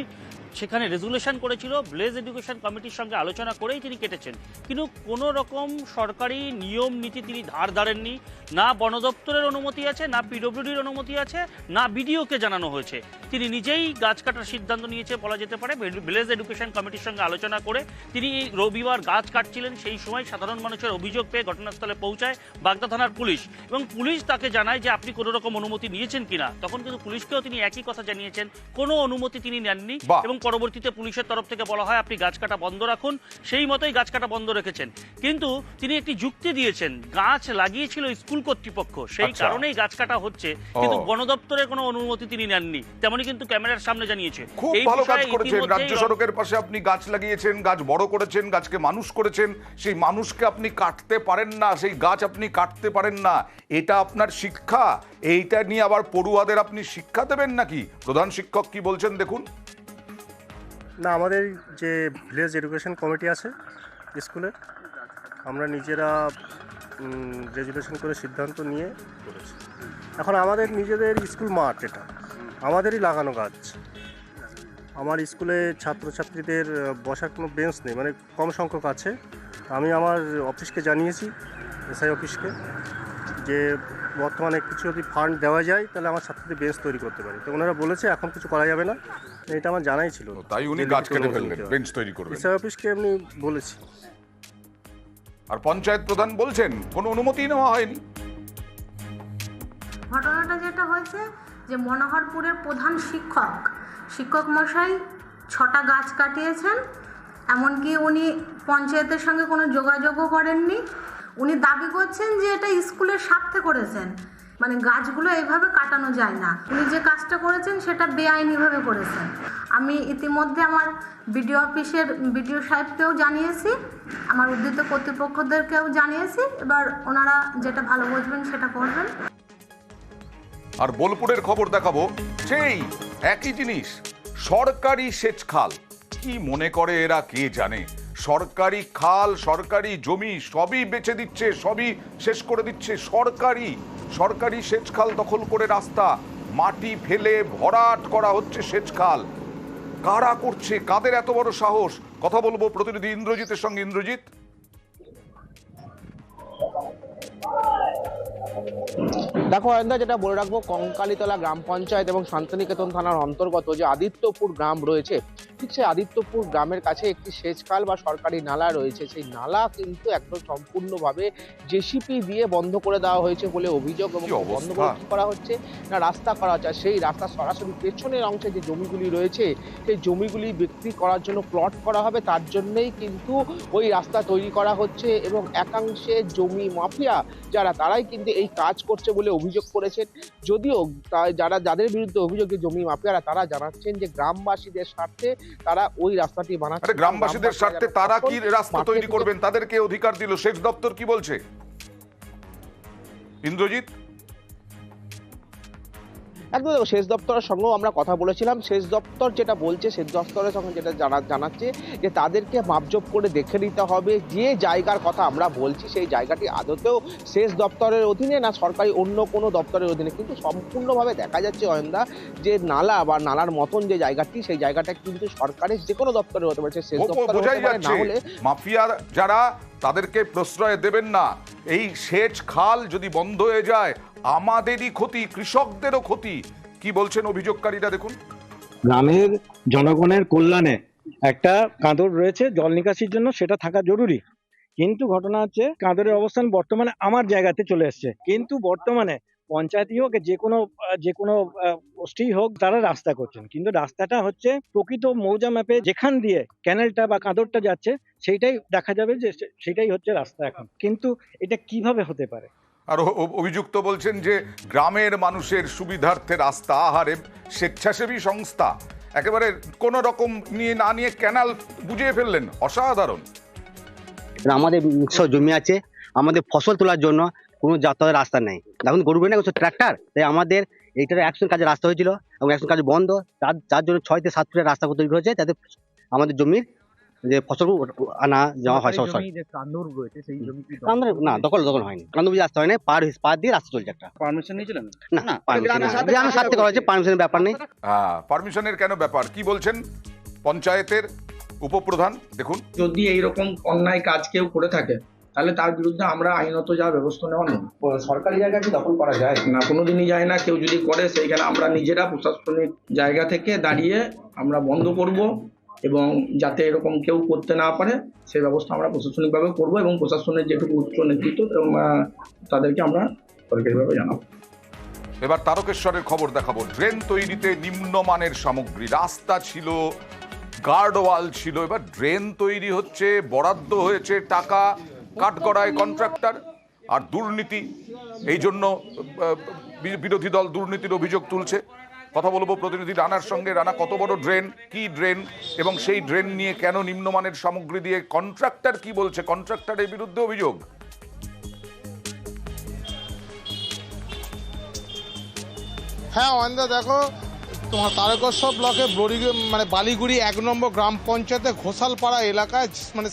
সেখানে রেজুলেশন করেছিল, ভিলেজ এডুকেশন কমিটির সঙ্গে আলোচনা করেই তিনি কেটেছেন। কিন্তু কোনো রকম সরকারি নিয়ম নীতি তিনি ধার ধারেননি, না বন দপ্তরের অনুমতি আছে, না পিডব্লিউডির অনুমতি আছে, না বিডিওকে জানানো হয়েছে। তিনি নিজেই গাছ কাটার সিদ্ধান্ত নিয়েছে বলা যেতে পারে। ভিলেজ এডুকেশন কমিটির সঙ্গে আলোচনা করে তিনি রবিবার গাছ কাটছিলেন, সেই সময় সাধারণ মানুষের অভিযোগ পেয়ে ঘটনাস্থলে পৌঁছায় বাগদা থানার পুলিশ এবং পুলিশ তাকে জানায় যে আপনি কোনো রকম অনুমতি নিয়েছেন কিনা। তখন কিন্তু পুলিশকেও তিনি একই কথা জানিয়েছেন, কোনো অনুমতি তিনি নেননি এবং পরবর্তীতে পুলিশের তরফ থেকে বলা হয় আপনি গাছ কাটা বন্ধ রাখুন, সেই মতোই গাছ কাটা বন্ধ রেখেছেন। কিন্তু তিনি একটি যুক্তি দিয়েছেন, গাছ লাগিয়েছিল স্কুল কর্তৃপক্ষ, সেই কারণেই গাছ কাটা হচ্ছে, কিন্তু বন দপ্তরের কোনো অনুমতি তিনি নেননি, তেমনই কিন্তু ক্যামেরার সামনে জানিয়েছে। খুব ভালো কাজ করেছেন, রাজ্য সড়কের পাশে আপনি গাছ লাগিয়েছেন, গাছ বড় করেছেন, গাছকে মানুষ করেছেন, সেই মানুষকে আপনি কাটতে পারেন না, সেই গাছ আপনি কাটতে পারেন না, এটা আপনার শিক্ষা। এইটা নিয়ে আবার পড়ুয়াদের আপনি শিক্ষা দেবেন নাকি? প্রধান শিক্ষক কি বলছেন দেখুন। না, আমাদের যে ভিলেজ এডুকেশন কমিটি আছে স্কুলের, আমরা নিজেরা রেজুলেশন করে সিদ্ধান্ত নিয়ে করেছি। এখন আমাদের নিজেদের স্কুল মাঠ, এটা আমাদেরই লাগানো গাছ। আমার স্কুলে ছাত্রছাত্রীদের বসার কোনো বেঞ্চ নেই, মানে কম সংখ্যক আছে। আমি আমার অফিসকে জানিয়েছি, এসআই অফিসকে, যে বর্তমানে কিছু যদি ফান্ড দেওয়া যায় তাহলে আমার ছাত্রদের বেঞ্চ তৈরি করতে পারি। তো ওনারা বলেছে এখন কিছু করা যাবে না, এটা আমার জানাই ছিল। তাই উনি গাছ কেটে ফেললেন, বেঞ্চ তৈরি করবেন। এসআই অফিসকে এমনি বলেছি। আর পঞ্চায়েত প্রধান বলছেন কোনো অনুমতি নেওয়া হয়নি। ঘটনাটা যেটা হয়েছে যে মনোহরপুরের প্রধান শিক্ষক মশাই 6টা গাছ কাটিয়েছেন, এমনকি উনি পঞ্চায়েতের সঙ্গে কোনো যোগাযোগও করেননি। উনি দাবি করছেন যে এটা স্কুলের স্বার্থে করেছেন, মানে গাছগুলো এইভাবে কাটানো যায় না। উনি যে কাজটা করেছেন সেটা বেআইনিভাবে করেছেন। আমি ইতিমধ্যে আমার বিডিও অফিসের বিডিও সাহেবকেও জানিয়েছি, আমার উদ্ধৃত কর্তৃপক্ষদেরকেও জানিয়েছি। এবার ওনারা যেটা ভালো বুঝবেন সেটা করবেন। আর বোলপুরের খবর দেখাবো, সেই একই জিনিস, সরকারি সেচ খাল। কি মনে করে এরা কে জানে? সরকারি খাল, সরকারি জমি সবই বেচে দিচ্ছে, সবই শেষ করে দিচ্ছে। সরকারি সেচ খাল দখল করে রাস্তা, মাটি ফেলে ভরাট করা হচ্ছে সেচ খাল। কারা করছে, কাদের এত বড় সাহস? কথা বলবো প্রতিনিধি ইন্দ্রজিতের সঙ্গে। ইন্দ্রজিৎ, দেখো অয়ন্দা, যেটা বলে রাখবো, কঙ্কালীতলা গ্রাম পঞ্চায়েত এবং শান্তিনিকেতন থানার অন্তর্গত যে আদিত্যপুর গ্রাম রয়েছে, ঠিক সেই আদিত্যপুর গ্রামের কাছে একটি সেচ খাল বা সরকারি নালা রয়েছে। সেই নালা কিন্তু একদম সম্পূর্ণভাবে জেসিপি দিয়ে বন্ধ করে দেওয়া হয়েছে বলে অভিযোগ। এবং বন্ধ করা হচ্ছে না, রাস্তা করা হচ্ছে। সেই রাস্তা সরাসরি পেছনের অংশে যে জমিগুলি রয়েছে, সেই জমিগুলি বিক্রি করার জন্য প্লট করা হবে, তার জন্যই কিন্তু ওই রাস্তা তৈরি করা হচ্ছে। এবং একাংশে জমি মাফিয়া তারাই কিন্তু এই কাজ করছে বলে অভিযোগ করেছেন। যদিও যাদের বিরুদ্ধে অভিযোগ, জমি মাফিয়ারা, তারা জানাচ্ছেন যে গ্রামবাসীদের স্বার্থে তারা ওই রাস্তাটি বানাচ্ছে। গ্রামবাসীদের স্বার্থে তারা কি রাস্তা তৈরি করবেন, তাদেরকে অধিকার দিল। সেচ দপ্তর কি বলছে ইন্দ্রজিৎ? একদম, সেচ দপ্তরের সঙ্গেও আমরা কথা বলেছিলাম। সেচ দপ্তর যেটা বলছে, সেচ দপ্তরের সঙ্গে যেটা জানাচ্ছে যে তাদেরকে মাপজোপ করে দেখে নিতে হবে যে জায়গার কথা আমরা বলছি সেই জায়গাটি আদতেও সেচ দপ্তরের অধীনে না সরকারি অন্য কোনো দপ্তরের অধীনে। কিন্তু সম্পূর্ণভাবে দেখা যাচ্ছে অয়ন্দা যে নালা বা নালার মতন যে জায়গাটি, সেই জায়গাটা কিন্তু সরকারের যে কোনো দপ্তরের হতে পারে, সেচ দপ্তরের হতে পারে, না হলে মাফিয়া যারা তাদেরকে প্রশ্রয় দেবেন না। এই সেচ খাল যদি বন্ধ হয়ে যায় আমাদেরই ক্ষতি, কৃষকদেরও ক্ষতি। কি বলছেন অভিযোগকারীরা দেখুন। গ্রামের জনগণের কল্যাণে একটা কাঁদর রয়েছে জল নিকাশির জন্য, সেটা থাকা জরুরি। কিন্তু ঘটনা হচ্ছে কাঁদরের অবস্থান বর্তমানে আমার জায়গাতে চলে এসছে, কিন্তু বর্তমানে পঞ্চায়েতই হোক যে কোনো গোষ্ঠী হোক, তারা রাস্তা করছেন, কিন্তু রাস্তাটা হচ্ছে প্রকৃত মৌজা ম্যাপে যেখান দিয়ে ক্যানেলটা বা কাঁদরটা যাচ্ছে সেইটাই দেখা যাবে যে সেটাই হচ্ছে রাস্তা এখন। কিন্তু এটা কিভাবে হতে পারে? আর অভিযুক্ত বলছেন যে গ্রামের মানুষের সুবিধার্থে রাস্তা, আহারে স্বেচ্ছাসেবী সংস্থা একেবারে কোনো রকম না নিয়ে ক্যানাল বুঝিয়ে ফেললেন, অসাধারণ। আমাদের সব জমি আছে, আমাদের ফসল তোলার জন্য কোনো যাতায়াতের রাস্তা নেই। এখন গরু না ট্রাক্টর, তাই আমাদের এইটার 100 কাজের রাস্তা হয়েছিল এবং 100 কাজ বন্ধ। তার জন্য 6 থেকে 7 ফুটের রাস্তা তৈরি হয়েছে, যাতে আমাদের জমির যে ফসল আনা যাওয়া হয় সব না দখল হয়নি। কান্দুর রাস্তা হয় না, পার দিয়ে রাস্তা চলছে একটা। পারমিশন নিয়েছিলেন? না, গ্রামের সাথে করা হয়েছে, পারমিশনের ব্যাপার নেই। পারমিশনের কেন ব্যাপার, কি বলছেন পঞ্চায়েতের উপপ্রধান? দেখুন, যদি এইরকম অন্যায় কাজ কেউ করে থাকে তাহলে তার বিরুদ্ধে আমরা আইনত যা ব্যবস্থা নেওয়া নেব। সরকারি জায়গা কি দখল করা যায় না? কোনোদিনই যায় না। কেউ যদি করে সেইখানে আমরা নিজেরা প্রশাসনিক জায়গা থেকে দাঁড়িয়ে আমরা বন্ধ করব, এবং যাতে এরকম কেউ করতে না পারে সেই ব্যবস্থা আমরা প্রশাসনিকভাবে করব, এবং প্রশাসনের যেটুকু উচ্চ নেতৃত্ব তাদেরকে আমরা সরকারিভাবে জানাবো। এবার তারকেশ্বরের খবর দেখাবো। ড্রেন তৈরিতে নিম্নমানের সামগ্রী, রাস্তা ছিল, গার্ডওয়াল ছিল, এবার ড্রেন তৈরি হচ্ছে, বরাদ্দ হয়েছে টাকা, কাঠগড়ায় কন্ট্রাক্টর আর দুর্নীতি। এই জন্য বিরোধী দল দুর্নীতির অভিযোগ তুলছে। কথা বলবো প্রতিনিধি রানার সঙ্গে। রানা, কত বড় ড্রেন, কি ড্রেন, এবং সেই ড্রেন নিয়ে কেন নিম্নমানের সামগ্রী দিয়ে কন্ট্রাক্টর কি বলছে, কন্ট্রাক্টরের বিরুদ্ধে অভিযোগ? হ্যাঁ অয়ন্দা, দেখো তোমার তারকেশ্বর ব্লকে বালিগুড়ি 1 নম্বর গ্রাম পঞ্চায়েতে ঘোষালপাড়া এলাকায়,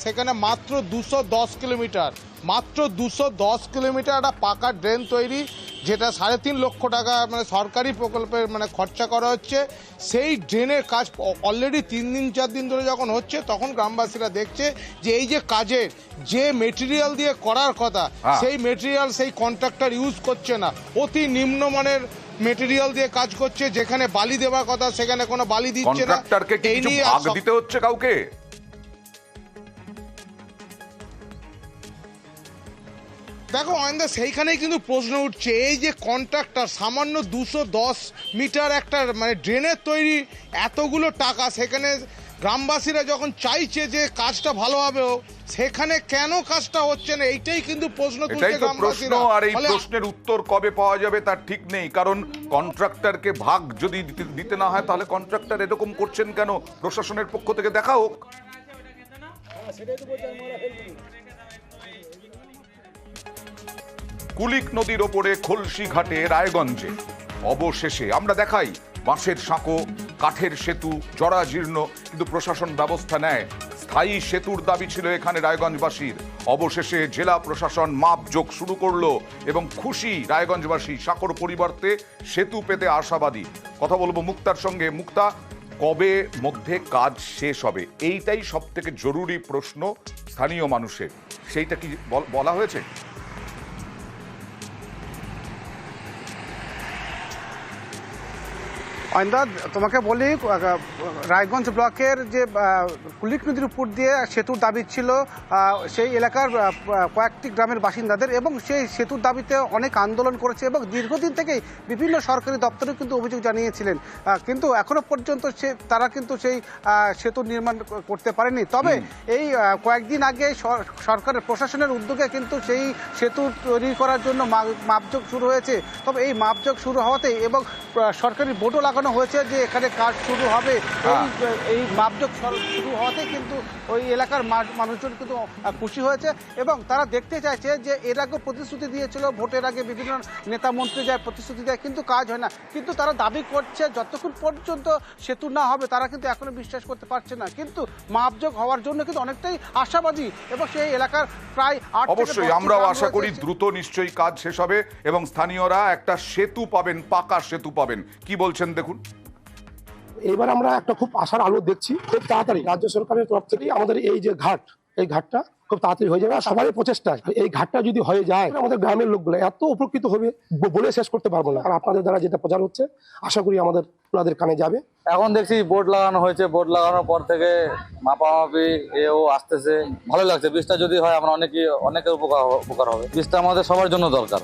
সেখানে মাত্র 210 কিলোমিটার একটা পাকা ড্রেন তৈরি, যেটা 3.5 লক্ষ টাকা সরকারি প্রকল্পে খরচা করা হচ্ছে। সেই ড্রেনের কাজ অলরেডি 3 দিন 4 দিন ধরে যখন হচ্ছে, তখন গ্রামবাসীরা দেখছে যে এই যে কাজের যে মেটেরিয়াল দিয়ে করার কথা, সেই মেটেরিয়াল সেই কন্ট্রাক্টর ইউজ করছে না, অতি নিম্নমানের মেটেরিয়াল দিয়ে কাজ করছে। যেখানে বালি দেওয়ার কথা সেখানে কোনো বালি দিচ্ছে না। কন্ট্রাক্টরকে কি কিছু ভাগ দিতে হচ্ছে কাউকে? দেখো অয়ন্দা, সেইখানেই কিন্তু প্রশ্ন উঠছে, এই যে কন্ট্রাক্টর সামান্য 210 মিটার একটা ড্রেনের তৈরি, এতগুলো টাকা, সেখানে গ্রামবাসীরা যখন চাইছে যে কাজটা ভালোভাবে হোক, সেখানে কেন কাজটা হচ্ছে না, এইটাই কিন্তু প্রশ্ন তুলছে গ্রামবাসীরা। আর এই প্রশ্নের উত্তর কবে পাওয়া যাবে তার ঠিক নেই, কারণ কন্ট্রাক্টরকে ভাগ যদি দিতে না হয়, তাহলে কন্ট্রাক্টর এরকম করছেন কেন? প্রশাসনের পক্ষ থেকে দেখা হোক। কুলিক নদীর ওপরে খলসি ঘাটে রায়গঞ্জে অবশেষে আমরা দেখাই বাঁশের সাঁকো, কাঠের সেতু, জরাজীর্ণ, কিন্তু প্রশাসন ব্যবস্থা নেয়। স্থায়ী সেতুর দাবি ছিল এখানে রায়গঞ্জবাসীর। অবশেষে জেলা প্রশাসন মাপজোক শুরু করলো এবং খুশি রায়গঞ্জবাসী। সাঁকোর পরিবর্তে সেতু পেতে আশাবাদী। কথা বলবো মুক্তার সঙ্গে। মুক্তা, কবে মধ্যে কাজ শেষ হবে, এইটাই সব থেকে জরুরি প্রশ্ন স্থানীয় মানুষের, সেইটা কি বলা হয়েছে? অয়ন্দা, তোমাকে বলি, রায়গঞ্জ ব্লকের যে কুলিক নদীর উপর দিয়ে সেতুর দাবি ছিল সেই এলাকার কয়েকটি গ্রামের বাসিন্দাদের, এবং সেই সেতুর দাবিতে অনেক আন্দোলন করেছে এবং দীর্ঘদিন থেকেই বিভিন্ন সরকারি দপ্তরে কিন্তু অভিযোগ জানিয়েছিলেন, কিন্তু এখনো পর্যন্ত তারা কিন্তু সেই সেতু নির্মাণ করতে পারেনি। তবে এই কয়েকদিন আগে সরকারের প্রশাসনের উদ্যোগে কিন্তু সেই সেতু তৈরি করার জন্য মাপজোক শুরু হয়েছে। তবে এই মাপজোক শুরু হওয়াতে এবং সরকারি বোর্ডও লাগানো হয়েছে যে এখানে কাজ শুরু হবে, এই মাপজোক শুরু হওয়াতে কিন্তু ওই এলাকার মানুষজন কিন্তু খুশি হয়েছে এবং তারা দেখতে চাইছে যে এর আগে প্রতিশ্রুতি দিয়েছিল, ভোটের আগে বিভিন্ন নেতা মন্ত্রী যায় প্রতিশ্রুতি দেয়, কিন্তু কাজ হয় না। কিন্তু তারা দাবি করছে যতক্ষণ পর্যন্ত সেতু না হবে তারা কিন্তু এখনো বিশ্বাস করতে পারছে না, কিন্তু মাপজোক হওয়ার জন্য কিন্তু অনেকটাই আশাবাদী এবং সেই এলাকার প্রায় 8 অবশ্যই আমরাও আশা করি দ্রুত নিশ্চয়ই কাজ শেষ হবে এবং স্থানীয়রা একটা সেতু পাবেন, পাকা সেতু পাবেন। কি বলছেন দেখুন। এবার আমরা একটা খুব আশার আলো দেখছি, খুব তাড়াতাড়ি রাজ্য সরকারের তরফ থেকেই আমাদের এই যে ঘাট, এই ঘাটটা খুব তাড়াতাড়ি হয়ে যাবে। সবারই প্রচেষ্টা, এই ঘাটটা যদি হয়ে যায় আমাদের গ্রামের লোকগুলো এত উপকৃত হবে বলে শেষ করতে পারবো না। আর আপনাদের দ্বারা যেটা প্রচার হচ্ছে আশা করি ওনাদের কানে যাবে। এখন দেখছি বোর্ড লাগানো হয়েছে, বোর্ড লাগানোর পর থেকে মাপামাপি এও আসতেছে, ভালো লাগছে। বীজটা যদি হয় আমরা অনেকের উপকার হবে। বীজটা আমাদের সবার জন্য দরকার।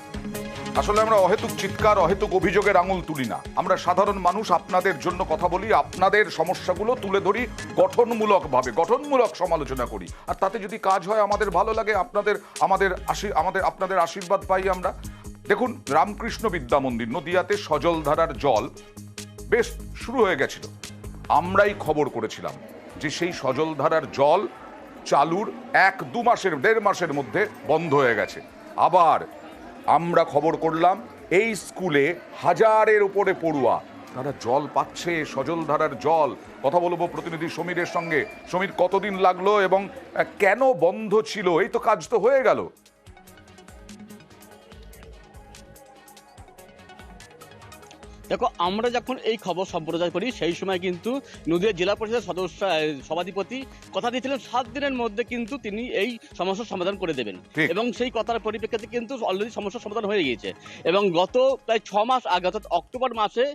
আসলে আমরা অহেতুক চিৎকার, অহেতুক অভিযোগের আঙুল তুলি না। আমরা সাধারণ মানুষ, আপনাদের জন্য কথা বলি, আপনাদের সমস্যাগুলো তুলে ধরি, গঠনমূলকভাবে গঠনমূলক সমালোচনা করি। আর তাতে যদি কাজ হয় আমাদের ভালো লাগে, আপনাদের আশীর্বাদ পাই আমরা। দেখুন, রামকৃষ্ণ বিদ্যা মন্দির নদিয়াতে সজলধারার জল বেশ শুরু হয়ে গেছিল, আমরাই খবর করেছিলাম যে সেই সজলধারার জল চালুর 1-2 মাসের 1.5 মাসের মধ্যে বন্ধ হয়ে গেছে। আবার আমরা খবর করলাম এই স্কুলে 1000-এর উপরে পড়ুয়া, তারা জল পাচ্ছে, সজলধারার জল। কথা বলবো প্রতিনিধি সমীরের সঙ্গে। সমীর, কতদিন লাগলো এবং কেন বন্ধ ছিল? এই তো কাজ তো হয়ে গেল। দেখো, আমরা যখন এই খবর সম্প্রচার করি সেই সময় কিন্তু নদীয়া জেলা পরিষদের সদস্য সভাধিপতি কথা দিয়েছিলেন 7 দিনের মধ্যে কিন্তু তিনি এই সমস্যার সমাধান করে দেবেন, এবং সেই কথার পরিপ্রেক্ষিতে কিন্তু অলরেডি সমস্যার সমাধান হয়ে গিয়েছে। এবং গত প্রায় 6 মাস আগে অর্থাৎ অক্টোবর মাসে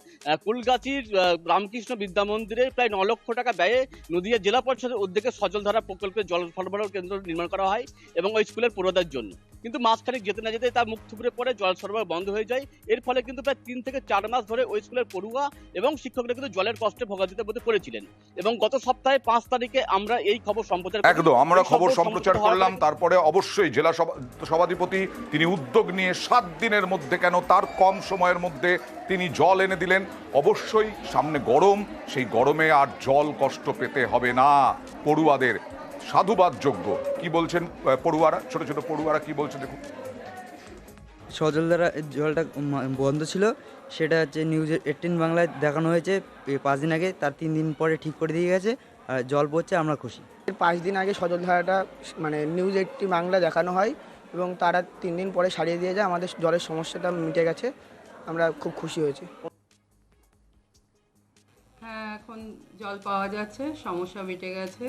কুলগাছির রামকৃষ্ণ বিদ্যা মন্দিরে প্রায় 9 লক্ষ টাকা ব্যয়ে নদীয়া জেলা পরিষদের উদ্যোগে সজলধারা প্রকল্পে জল সরবরাহ কেন্দ্র নির্মাণ করা হয় এবং ওই স্কুলের পড়ুয়াদের জন্য। কিন্তু মাসখানেক যেতে না যেতে তার মুখ থুবড়ে পড়ে জল সরবরাহ বন্ধ হয়ে যায়। এর ফলে কিন্তু প্রায় 3 থেকে 4 মাস ধরে ওই স্কুলের পড়ুয়া এবং শিক্ষকরা কিন্তু জলের কষ্টে ভোগান্তিতে পড়েছিলেন। এবং গত সপ্তাহে 5 তারিখে আমরা এই খবর সম্প্রচার একদম আমরা খবর সম্প্রচার করলাম। তারপরে অবশ্যই জেলা সভাধিপতি তিনি উদ্যোগ নিয়ে 7 দিনের মধ্যে, কেন তার কম সময়ের মধ্যে তিনি জল এনে দিলেন। অবশ্যই সামনে গরম, সেই গরমে আর জল কষ্ট পেতে হবে না পড়ুয়াদের। সাধুবাদ যোগ্য। কি বলছেন পড়ুয়ারা, ছোট ছোট পড়ুয়ারা কি বলছেন দেখুন। সজলধারা জলটা বন্ধ ছিল, সেটা হচ্ছে নিউজ 18 বাংলায় দেখানো হয়েছে 5 দিন আগে, তার 3 দিন পরে ঠিক করে দিয়ে গেছে, আর জল পড়ছে, আমরা খুশি। 5 দিন আগে সজলধারাটা মানে নিউজ 18 বাংলা দেখানো হয় এবং তারা 3 দিন পরে সারিয়ে দিয়ে যায়, আমাদের জলের সমস্যাটা মিটে গেছে, আমরা খুব খুশি হয়েছি। হ্যাঁ, এখন জল পাওয়া যাচ্ছে, সমস্যা মিটে গেছে।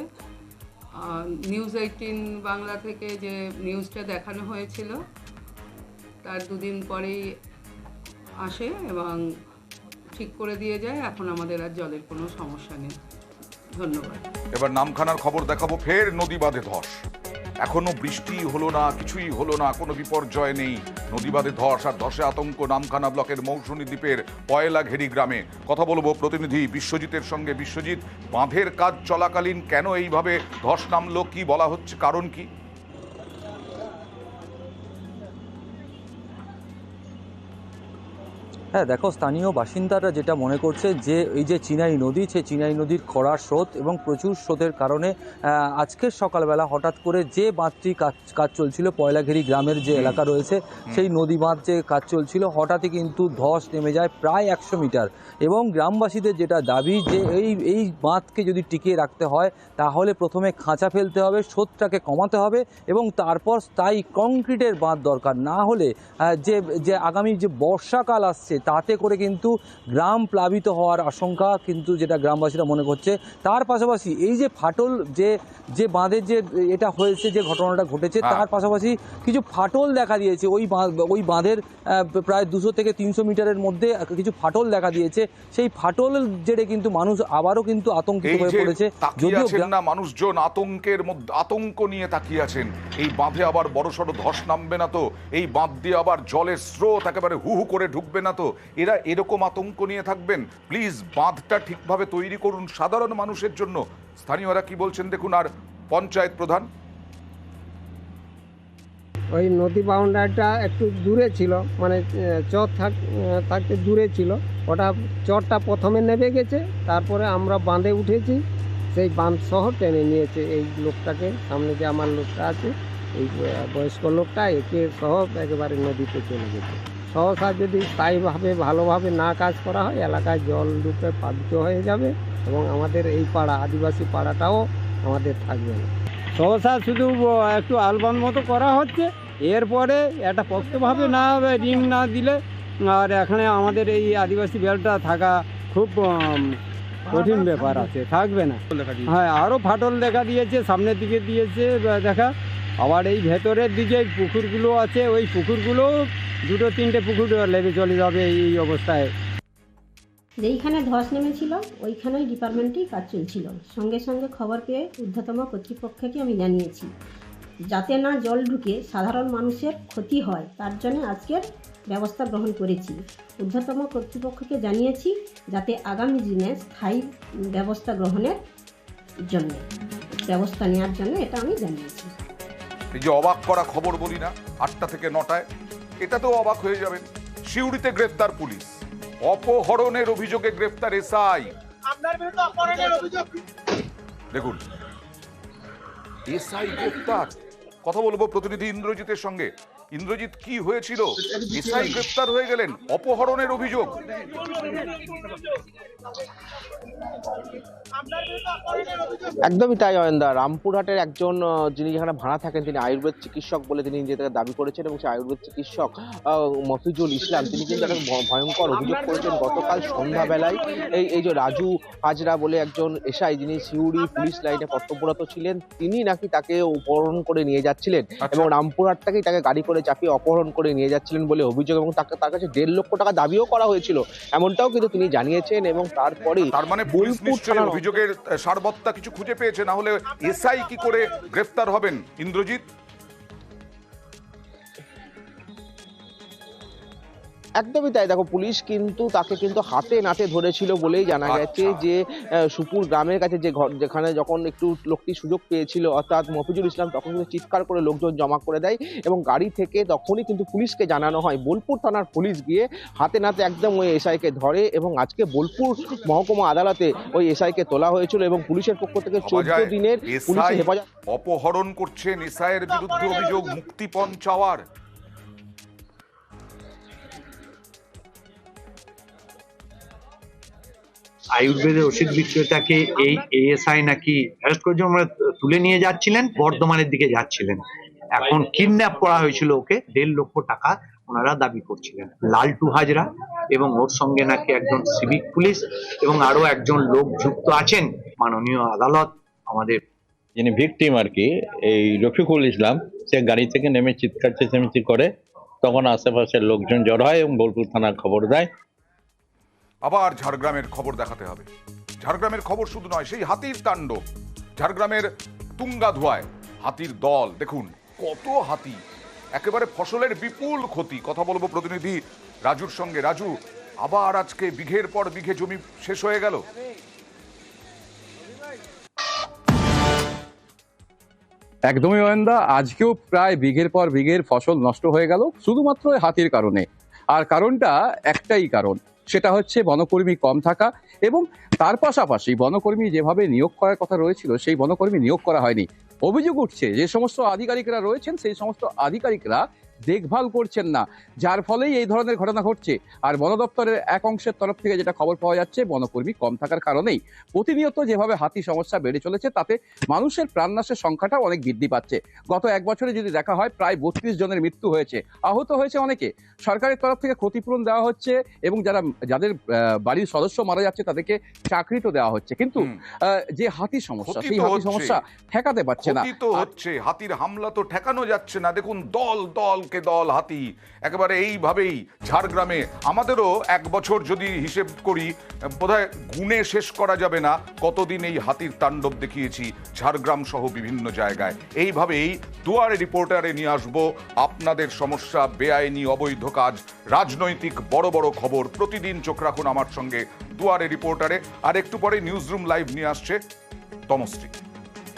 নিউজ 18 বাংলা থেকে যে নিউজটা দেখানো হয়েছিল তার 2 দিন পরেই আসে এবং ঠিক করে দিয়ে যায়। এখন আমাদের আর জলের কোনো সমস্যা নেই। ধন্যবাদ। এবার নামখানার খবর দেখাবো। ফের নদী বাঁধে ধস। এখনো বৃষ্টি হলো না, কিছুই হলো না, কোনো বিপর্যয় নেই। নদী বাঁধে ধস, আর ধসে আতঙ্ক নামখানা ব্লকের মৌসুমী দ্বীপের পয়লাঘেরি গ্রামে। কথা বলবো প্রতিনিধি বিশ্বজিতের সঙ্গে। বিশ্বজিৎ, বাঁধের কাজ চলাকালীন কেন এইভাবে ধস নামলো, কি বলা হচ্ছে, কারণ কি? হ্যাঁ দেখো, স্থানীয় বাসিন্দারা যেটা মনে করছে যে এই যে চিনাই নদী, সেই চিনাই নদীর খরার স্রোত এবং প্রচুর স্রোতের কারণে আজকের সকালবেলা হঠাৎ করে যে বাঁধটি কাজ চলছিল, পয়লাঘেরি গ্রামের যে এলাকা রয়েছে সেই নদী বাঁধ যে কাজ চলছিল, হঠাৎই কিন্তু ধস নেমে যায় প্রায় 100 মিটার। এবং গ্রামবাসীদের যেটা দাবি যে এই বাঁধকে যদি টিকিয়ে রাখতে হয় তাহলে প্রথমে খাঁচা ফেলতে হবে, স্রোতটাকে কমাতে হবে এবং তারপর স্থায়ী কংক্রিটের বাঁধ দরকার। না হলে যে আগামী যে বর্ষাকাল আসছে তাতে করে কিন্তু গ্রাম প্লাবিত হওয়ার আশঙ্কা কিন্তু যেটা গ্রামবাসীরা মনে করছে। তার পাশাপাশি এই যে ফাটল যে বাঁধের যে এটা হয়েছে, যে ঘটনাটা ঘটেছে, তার পাশাপাশি কিছু ফাটল দেখা দিয়েছে ওই বাঁধের প্রায় 200 থেকে 300 মিটারের মধ্যে কিছু ফাটল দেখা দিয়েছে। সেই ফাটল জেরে কিন্তু মানুষ আবারও কিন্তু আতঙ্কিত হয়ে পড়েছে। যদিও না, মানুষজন আতঙ্কের মধ্যে আতঙ্ক নিয়ে তাকিয়ে আছেন। এই বাঁধে আবার বড়সড় ধস নামবে না তো? এই বাঁধ দিয়ে আবার জলের স্রোত একেবারে হু হু করে ঢুকবে না তো? এরা এরকম আতঙ্ক নিয়ে থাকবেন? প্লিজ বাঁধটা ঠিকভাবে তৈরি করুন সাধারণ মানুষের জন্য। স্থানীয়রা কি বলছেন দেখুন। আর পঞ্চায়েত প্রধান, ওই নদী বাউন্ডারিটা একটু দূরে ছিল, মানে চর থাকতে দূরে ছিল, ওটা চরটা প্রথমে নেমে গেছে, তারপরে আমরা বাঁধে উঠেছি, সেই বাঁধ সহ টেনে নিয়েছে এই লোকটাকে, সামনে যে আমার লোকটা আছে, এই বয়স্ক লোকটা, একে সহ একেবারে নদীতে চলে গেছে। সহসা যদি স্থায়ীভাবে ভালোভাবে না কাজ করা হয়, এলাকায় জল ঢুকে প্লাবিত হয়ে যাবে এবং আমাদের এই পাড়া, আদিবাসী পাড়াটাও আমাদের থাকবে না। সহসা শুধু একটু আলবান মতো করা হচ্ছে, এরপরে একটা পোক্তভাবে না রিং না দিলে আর এখানে আমাদের এই আদিবাসী বেলটা থাকা খুব কঠিন ব্যাপার আছে, থাকবে না। হ্যাঁ, আরও ফাটল দেখা দিয়েছে, সামনের দিকে দিয়েছে দেখা, আবার এই ভেতরের দিকে পুকুরগুলো আছে, ওই পুকুরগুলো 2-3টে পুকুর লেগে চলে যাবে এই অবস্থায়। যেইখানে ধস নেমেছিল ওইখানেই ডিপার্টমেন্টেই কাজ চলছিল। সঙ্গে সঙ্গে খবর পেয়ে ঊর্ধ্বতম কর্তৃপক্ষকে আমি জানিয়েছি, যাতে না জল ঢুকে সাধারণ মানুষের ক্ষতি হয় তার জন্য আজকের ব্যবস্থা গ্রহণ করেছি। ঊর্ধ্বতম কর্তৃপক্ষকে জানিয়েছি যাতে আগামী দিনে স্থায়ী ব্যবস্থা গ্রহণের জন্য ব্যবস্থা নেওয়ার জন্য এটা আমি জানিয়েছি। এই যে অবাক করা খবর বলি না, 8টা থেকে 9টায়, এটাতেও অবাক হয়ে যাবেন। সিউড়িতে গ্রেফতার পুলিশ, অপহরণের অভিযোগে গ্রেফতার এসআই। দেখুন, এসআই গ্রেফতার। কথা বলবো প্রতিনিধি ইন্দ্রজিতের সঙ্গে। ইন্দ্রজিৎ, কি হয়েছিল? এসআই গ্রেফতার হয়ে গেলেন, অপহরণের অভিযোগ। একদমই তাই অয়নদা। রামপুরহাটের একজন যিনি যেখানে ভাড়া থাকেন তিনি আয়ুর্বেদ চিকিৎসক বলে তিনি নিজেকে দাবি করেছেন এবং সেই আয়ুর্বেদ চিকিৎসক মফিজুল ইসলাম তিনি কিন্তু একটা ভয়ঙ্কর অভিযোগ করেছেন। গতকাল সন্ধ্যাবেলায় এই যে রাজু হাজরা বলে একজন এসআই যিনি সিউড়ি পুলিশ লাইনে কর্তব্যরত ছিলেন তিনি নাকি তাকে অপহরণ করে নিয়ে যাচ্ছিলেন এবং রামপুরহাট থেকেই তাকে গাড়ি করে চাপিয়ে অপহরণ করে নিয়ে যাচ্ছিলেন বলে অভিযোগ এবং তার কাছে 1.5 লক্ষ টাকা দাবিও করা হয়েছিল, এমনটাও কিন্তু তিনি জানিয়েছেন। এবং তারপরে তার মানে পুলিশ নিশ্চয়ই অভিযোগের সারবত্তা কিছু খুঁজে পেয়েছে, না হলে এসআই কি করে গ্রেফতার হবেন? ইন্দ্রজিৎ, একদমই তাই। দেখো, পুলিশ কিন্তু তাকে কিন্তু হাতে নাতে ধরেছিল বলেই জানা গেছে যে সুপুর গ্রামের কাছে যেখানে যখন একটু লোকটি সুযোগ পেয়েছিল অর্থাৎ মফিজুল ইসলাম তখন কিন্তু চিৎকার করে লোকজন জমা করে দেয় এবং গাড়ি থেকে তখনই কিন্তু পুলিশকে জানানো হয়। বোলপুর থানার পুলিশ গিয়ে হাতে নাতে একদম ওই এসআইকে ধরে এবং আজকে বোলপুর মহকুমা আদালতে ওই এসআইকে তোলা হয়েছিল এবং পুলিশের পক্ষ থেকে 14 দিনের পুলিশের হেফাজত। অপহরণ করছেন, এসআইয়ের বিরুদ্ধে অভিযোগ, মুক্তিপণ চাওয়ার। আয়ুর্বেদের ওষুধ বিক্রেতাকে এই এএসআই নাকি অ্যারেস্ট করে তুলে নিয়ে যাচ্ছিলেন, বর্ধমানের দিকে যাচ্ছিলেন। এখন কিডন্যাপ করা হয়েছিল ওকে, 1.5 লক্ষ টাকা ওনারা দাবি করছিলেন। লালটু হাজরা এবং ওর সঙ্গে নাকি একজন সিভিক পুলিশ এবং আরো একজন লোক যুক্ত আছেন। মাননীয় আদালত আমাদের যিনি ভিকটিম আর কি, এই রফিকুল ইসলাম, সে গাড়ি থেকে নেমে চিৎকার চেঁচামেচি করে, তখন আশেপাশের লোকজন জড়ো হয় এবং বোলপুর থানা খবর দেয়। আবার ঝাড়গ্রামের খবর দেখাতে হবে। ঝাড়গ্রামের খবর শুধু নয়, সেই হাতির তাণ্ডব। ঝাড়গ্রামের তুঙ্গাধুয়ায় হাতির দল, দেখুন কত হাতি, একেবারে ফসলের বিপুল ক্ষতি। কথা বলবো প্রতিনিধি রাজুর সঙ্গে। রাজু, আবার আজকে বিঘের পর বিঘে জমি শেষ হয়ে গেল। একদমই অয়নদা, আজকেও প্রায় বিঘের পর বিঘের ফসল নষ্ট হয়ে গেল শুধুমাত্র হাতির কারণে। আর কারণটা একটাই কারণ, সেটা হচ্ছে বনকর্মী কম থাকা এবং তার পাশাপাশি বনকর্মী যেভাবে নিয়োগ করার কথা রয়েছিল সেই বনকর্মী নিয়োগ করা হয়নি। অভিযোগ উঠছে যে সমস্ত আধিকারিকরা রয়েছেন সেই সমস্ত আধিকারিকরা দেখভাল করছেন না, যার ফলেই এই ধরনের ঘটনা ঘটছে। আর বন দপ্তরের এক অংশের তরফ থেকে যেটা খবর পাওয়া যাচ্ছে, বনকর্মী কম থাকার কারণেই প্রতিনিয়ত যেভাবে হাতি সমস্যা বেড়ে চলেছে তাতে মানুষের প্রাণনাশের সংখ্যাটাও অনেক বৃদ্ধি পাচ্ছে। গত 1 বছরে যদি দেখা হয় প্রায় 32 জনের মৃত্যু হয়েছে, আহত হয়েছে অনেকে। সরকারের তরফ থেকে ক্ষতিপূরণ দেওয়া হচ্ছে এবং যাদের বাড়ির সদস্য মারা যাচ্ছে তাদেরকে চাকরি তো দেওয়া হচ্ছে, কিন্তু যে হাতি সমস্যা সেই হাতি সমস্যা ঠেকাতে পারছে না। হাতির হামলা তো ঠেকানো যাচ্ছে না। দেখুন দল দল দল হাতি একেবারে এইভাবেই ঝাড়গ্রামে। আমাদেরও 1 বছর যদি হিসেব করি বোধহয় গুণে শেষ করা যাবে না কতদিন এই হাতির তাণ্ডব দেখিয়েছি ঝাড়গ্রাম সহ বিভিন্ন জায়গায়। এইভাবেই দুয়ারে রিপোর্টারে নিয়ে আসবো আপনাদের সমস্যা, বেআইনি অবৈধ কাজ, রাজনৈতিক বড় বড় খবর। প্রতিদিন চোখ রাখুন আমার সঙ্গে দুয়ারে রিপোর্টারে। আর একটু পরে নিউজ রুম লাইভ নিয়ে আসছে তমশ্রী।